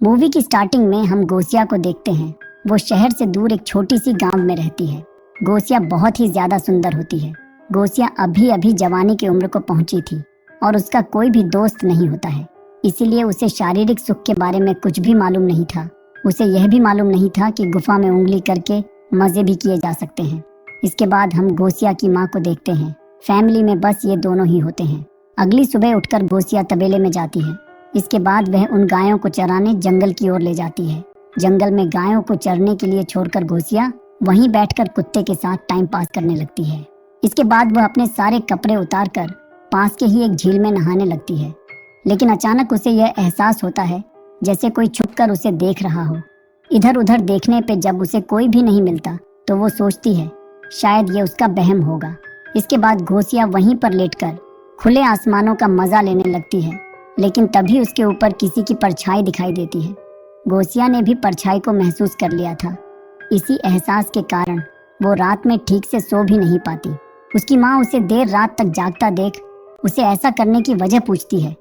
Movie की starting में हम गोसिया को देखते हैं। वो शहर से दूर एक छोटी सी गांव में रहती है। गोसिया बहुत ही ज्यादा सुंदर होती है। गोसिया अभी अभी जवानी की उम्र को पहुंची थी और उसका कोई भी दोस्त नहीं होता है, इसीलिए उसे शारीरिक सुख के बारे में कुछ भी मालूम नहीं था। उसे यह भी मालूम नहीं था कि गुफा में उंगली करके मजे भी किए जा सकते हैं। इसके बाद हम गोसिया की माँ को देखते हैं। फैमिली में बस ये दोनों ही होते हैं। अगली सुबह उठकर गोसिया तबेले में जाती है। इसके बाद वह उन गायों को चराने जंगल की ओर ले जाती है। जंगल में गायों को चरने के लिए छोड़कर गोसिया वहीं बैठकर कुत्ते के साथ टाइम पास करने लगती है। इसके बाद वह अपने सारे कपड़े उतारकर पास के ही एक झील में नहाने लगती है। लेकिन अचानक उसे यह एहसास होता है जैसे कोई छुपकर उसे देख रहा हो। इधर उधर देखने पे जब उसे कोई भी नहीं मिलता तो वो सोचती है शायद ये उसका वहम होगा। इसके बाद गोसिया वहीं पर लेटकर खुले आसमानों का मजा लेने लगती है, लेकिन तभी उसके ऊपर किसी की परछाई दिखाई देती है। गोसिया ने भी परछाई को महसूस कर लिया था। इसी एहसास के कारण वो रात में ठीक से सो भी नहीं पाती। उसकी माँ उसे देर रात तक जागता देख उसे ऐसा करने की वजह पूछती है,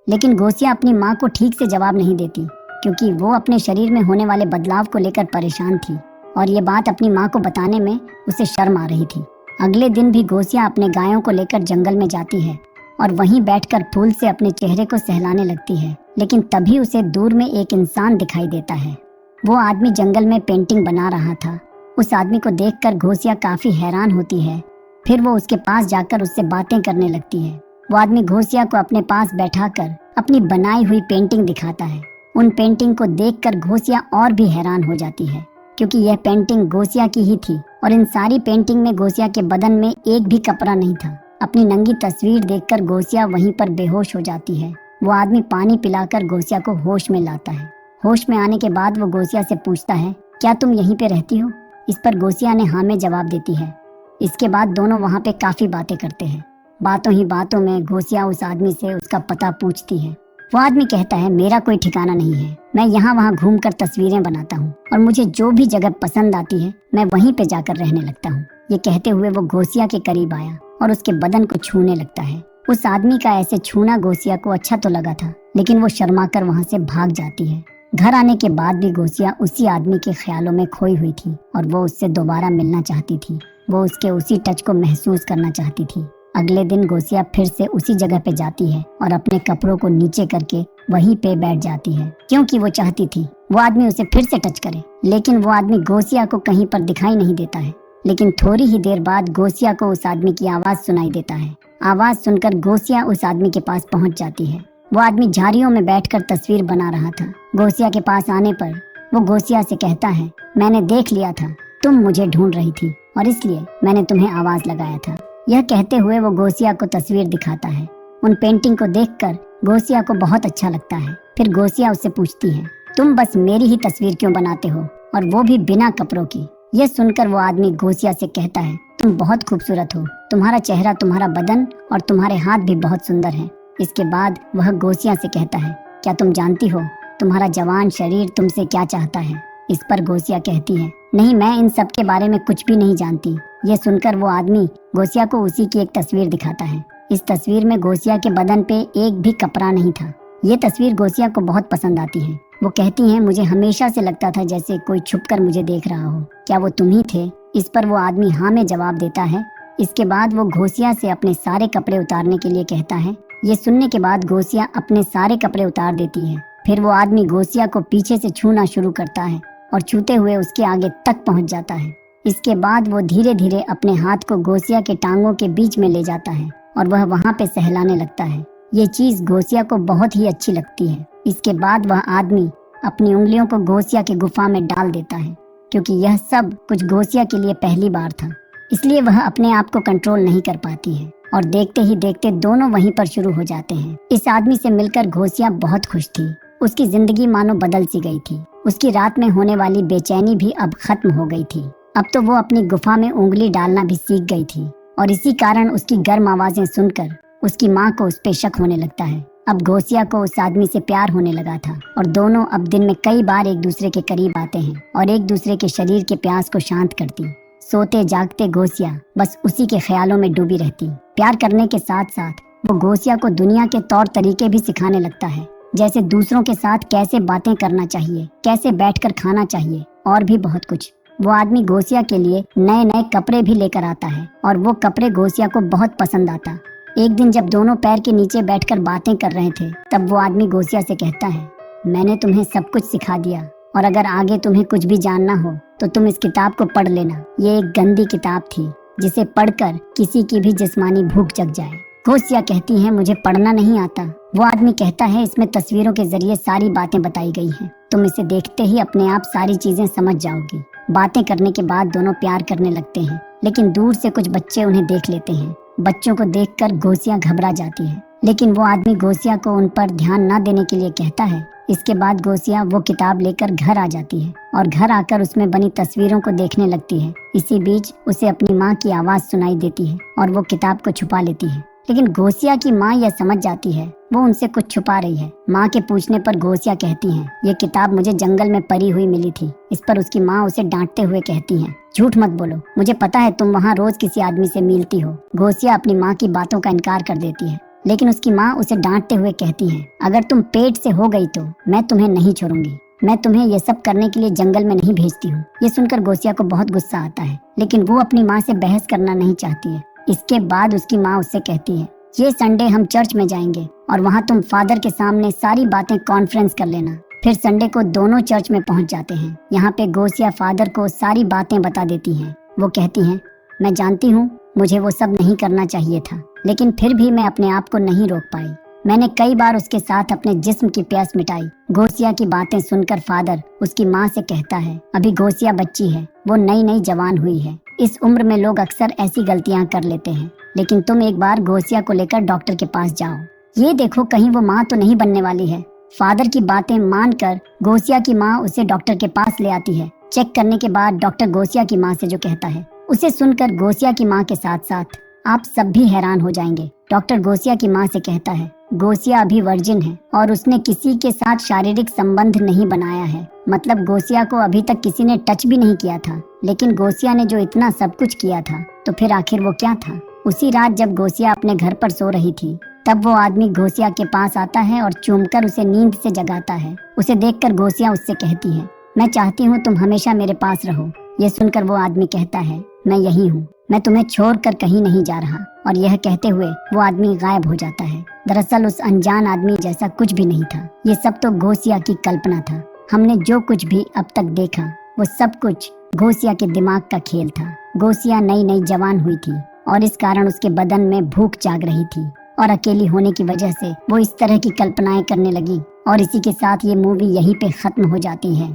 लेकिन गोसिया अपनी माँ को ठीक से जवाब नहीं देती क्योंकि वो अपने शरीर में होने वाले बदलाव को लेकर परेशान थी और ये बात अपनी माँ को बताने में उसे शर्म आ रही थी। अगले दिन भी गोसिया अपने गायों को लेकर जंगल में जाती है और वहीं बैठकर फूल से अपने चेहरे को सहलाने लगती है। लेकिन तभी उसे दूर में एक इंसान दिखाई देता है। वो आदमी जंगल में पेंटिंग बना रहा था। उस आदमी को देखकर गोसिया काफी हैरान होती है। फिर वो उसके पास जाकर उससे बातें करने लगती है। वो आदमी गोसिया को अपने पास बैठाकर अपनी बनाई हुई पेंटिंग दिखाता है। उन पेंटिंग को देखकर गोसिया और भी हैरान हो जाती है क्योंकि यह पेंटिंग गोसिया की ही थी और इन सारी पेंटिंग में गोसिया के बदन में एक भी कपड़ा नहीं था। अपनी नंगी तस्वीर देखकर गोसिया वहीं पर बेहोश हो जाती है। वो आदमी पानी पिलाकर गोसिया को होश में लाता है। होश में आने के बाद वो गोसिया से पूछता है, क्या तुम यहीं पे रहती हो? इस पर गोसिया ने हाँ में जवाब देती है। इसके बाद दोनों वहाँ पे काफी बातें करते हैं। बातों ही बातों में गोसिया उस आदमी से उसका पता पूछती है। वो आदमी कहता है, मेरा कोई ठिकाना नहीं है, मैं यहाँ वहाँ घूमकर तस्वीरें बनाता हूँ और मुझे जो भी जगह पसंद आती है मैं वहीं पे जाकर रहने लगता हूँ। ये कहते हुए वो गोसिया के करीब आया और उसके बदन को छूने लगता है। उस आदमी का ऐसे छूना गोसिया को अच्छा तो लगा था, लेकिन वो शर्माकर वहाँ से भाग जाती है। घर आने के बाद भी गोसिया उसी आदमी के ख्यालों में खोई हुई थी और वो उससे दोबारा मिलना चाहती थी। वो उसके उसी टच को महसूस करना चाहती थी। अगले दिन गोसिया फिर से उसी जगह पे जाती है और अपने कपड़ों को नीचे करके वहीं पे बैठ जाती है क्योंकि वो चाहती थी वो आदमी उसे फिर से टच करे। लेकिन वो आदमी गोसिया को कहीं पर दिखाई नहीं देता है। लेकिन थोड़ी ही देर बाद गोसिया को उस आदमी की आवाज सुनाई देता है। आवाज सुनकर गोसिया उस आदमी के पास पहुंच जाती है। वो आदमी झाड़ियों में बैठकर तस्वीर बना रहा था। गोसिया के पास आने पर वो गोसिया से कहता है, मैंने देख लिया था तुम मुझे ढूंढ रही थी और इसलिए मैंने तुम्हें आवाज लगाया था। यह कहते हुए वो गोसिया को तस्वीर दिखाता है। उन पेंटिंग को देखकर गोसिया को बहुत अच्छा लगता है। फिर गोसिया उससे पूछती है, तुम बस मेरी ही तस्वीर क्यों बनाते हो और वो भी बिना कपड़ों की? यह सुनकर वो आदमी गोसिया से कहता है, तुम बहुत खूबसूरत हो, तुम्हारा चेहरा, तुम्हारा बदन और तुम्हारे हाथ भी बहुत सुंदर हैं। इसके बाद वह गोसिया से कहता है, क्या तुम जानती हो तुम्हारा जवान शरीर तुमसे क्या चाहता है? इस पर गोसिया कहती है, नहीं, मैं इन सब के बारे में कुछ भी नहीं जानती। ये सुनकर वो आदमी गोसिया को उसी की एक तस्वीर दिखाता है। इस तस्वीर में गोसिया के बदन पे एक भी कपड़ा नहीं था। ये तस्वीर गोसिया को बहुत पसंद आती है। वो कहती हैं, मुझे हमेशा से लगता था जैसे कोई छुपकर मुझे देख रहा हो, क्या वो तुम ही थे? इस पर वो आदमी हाँ में जवाब देता है। इसके बाद वो गोसिया से अपने सारे कपड़े उतारने के लिए कहता है। ये सुनने के बाद गोसिया अपने सारे कपड़े उतार देती है। फिर वो आदमी गोसिया को पीछे से छूना शुरू करता है और छूते हुए उसके आगे तक पहुंच जाता है। इसके बाद वो धीरे धीरे अपने हाथ को गोसिया के टांगों के बीच में ले जाता है और वह वहाँ पे सहलाने लगता है। ये चीज गोसिया को बहुत ही अच्छी लगती है। इसके बाद वह आदमी अपनी उंगलियों को गोसिया के गुफा में डाल देता है। क्योंकि यह सब कुछ गोसिया के लिए पहली बार था, इसलिए वह अपने आप को कंट्रोल नहीं कर पाती है और देखते ही देखते दोनों वहीं पर शुरू हो जाते हैं। इस आदमी से मिलकर गोसिया बहुत खुश थी। उसकी जिंदगी मानो बदल सी गई थी। उसकी रात में होने वाली बेचैनी भी अब खत्म हो गई थी। अब तो वो अपनी गुफा में उंगली डालना भी सीख गई थी और इसी कारण उसकी गर्म आवाजें सुनकर उसकी माँ को उस पे शक होने लगता है। अब गोसिया को उस आदमी से प्यार होने लगा था और दोनों अब दिन में कई बार एक दूसरे के करीब आते हैं और एक दूसरे के शरीर के प्यास को शांत करती। सोते जागते गोसिया बस उसी के ख्यालों में डूबी रहती। प्यार करने के साथ साथ वो गोसिया को दुनिया के तौर तरीके भी सिखाने लगता है। जैसे दूसरों के साथ कैसे बातें करना चाहिए, कैसे बैठकर खाना चाहिए और भी बहुत कुछ। वो आदमी घोसिया के लिए नए नए कपड़े भी लेकर आता है और वो कपड़े घोसिया को बहुत पसंद आता। एक दिन जब दोनों पैर के नीचे बैठकर बातें कर रहे थे तब वो आदमी घोसिया से कहता है, मैंने तुम्हें सब कुछ सिखा दिया और अगर आगे तुम्हें कुछ भी जानना हो तो तुम इस किताब को पढ़ लेना। ये एक गंदी किताब थी जिसे पढ़कर किसी की भी जिस्मानी भूख जग जाए। घोसिया कहती है, मुझे पढ़ना नहीं आता। वो आदमी कहता है, इसमें तस्वीरों के जरिए सारी बातें बताई गई हैं। तुम इसे देखते ही अपने आप सारी चीजें समझ जाओगी। बातें करने के बाद दोनों प्यार करने लगते हैं, लेकिन दूर से कुछ बच्चे उन्हें देख लेते हैं। बच्चों को देखकर घोसिया घबरा जाती है, लेकिन वो आदमी घोसिया को उन पर ध्यान न देने के लिए कहता है। इसके बाद घोसिया वो किताब लेकर घर आ जाती है और घर आकर उसमें बनी तस्वीरों को देखने लगती है। इसी बीच उसे अपनी माँ की आवाज सुनाई देती है और वो किताब को छुपा लेती है, लेकिन घोसिया की माँ यह समझ जाती है वो उनसे कुछ छुपा रही है। माँ के पूछने पर घोसिया कहती है, ये किताब मुझे जंगल में पड़ी हुई मिली थी। इस पर उसकी माँ उसे डांटते हुए कहती है, झूठ मत बोलो, मुझे पता है तुम वहाँ रोज किसी आदमी से मिलती हो। घोसिया अपनी माँ की बातों का इनकार कर देती है, लेकिन उसकी माँ उसे डांटते हुए कहती है, अगर तुम पेट से हो गई तो मैं तुम्हें नहीं छोड़ूंगी। मैं तुम्हें ये सब करने के लिए जंगल में नहीं भेजती हूँ। ये सुनकर घोसिया को बहुत गुस्सा आता है, लेकिन वो अपनी माँ से बहस करना नहीं चाहती है। इसके बाद उसकी माँ उससे कहती है, ये संडे हम चर्च में जाएंगे और वहाँ तुम फादर के सामने सारी बातें कॉन्फ्रेंस कर लेना। फिर संडे को दोनों चर्च में पहुँच जाते हैं। यहाँ पे घोसिया फादर को सारी बातें बता देती हैं। वो कहती हैं, मैं जानती हूँ मुझे वो सब नहीं करना चाहिए था, लेकिन फिर भी मैं अपने आप को नहीं रोक पाई। मैंने कई बार उसके साथ अपने जिस्म की प्यास मिटाई। घोसिया की बातें सुनकर फादर उसकी माँ से कहता है, अभी घोसिया बच्ची है, वो नई नई जवान हुई है। इस उम्र में लोग अक्सर ऐसी गलतियाँ कर लेते हैं, लेकिन तुम एक बार घोसिया को लेकर डॉक्टर के पास जाओ। ये देखो कहीं वो माँ तो नहीं बनने वाली है। फादर की बातें मानकर घोसिया की माँ उसे डॉक्टर के पास ले आती है। चेक करने के बाद डॉक्टर घोसिया की माँ से जो कहता है उसे सुनकर घोसिया की माँ के साथ साथ आप सब भी हैरान हो जाएंगे। डॉक्टर घोसिया की माँ से कहता है, घोसिया अभी वर्जिन है और उसने किसी के साथ शारीरिक संबंध नहीं बनाया है। मतलब घोसिया को अभी तक किसी ने टच भी नहीं किया था, लेकिन घोसिया ने जो इतना सब कुछ किया था तो फिर आखिर वो क्या था। उसी रात जब घोसिया अपने घर पर सो रही थी तब वो आदमी घोसिया के पास आता है और चूमकर उसे नींद से जगाता है। उसे देखकर घोसिया उससे कहती है, मैं चाहती हूँ तुम हमेशा मेरे पास रहो। ये सुनकर वो आदमी कहता है, मैं यही हूँ, मैं तुम्हें छोड़कर कहीं नहीं जा रहा। और यह कहते हुए वो आदमी गायब हो जाता है। दरअसल उस अनजान आदमी जैसा कुछ भी नहीं था। ये सब तो घोसिया की कल्पना था। हमने जो कुछ भी अब तक देखा वो सब कुछ घोसिया के दिमाग का खेल था। घोसिया नई नई जवान हुई थी और इस कारण उसके बदन में भूख जाग रही थी और अकेली होने की वजह से वो इस तरह की कल्पनाएं करने लगी। और इसी के साथ ये मूवी यहीं पे खत्म हो जाती है।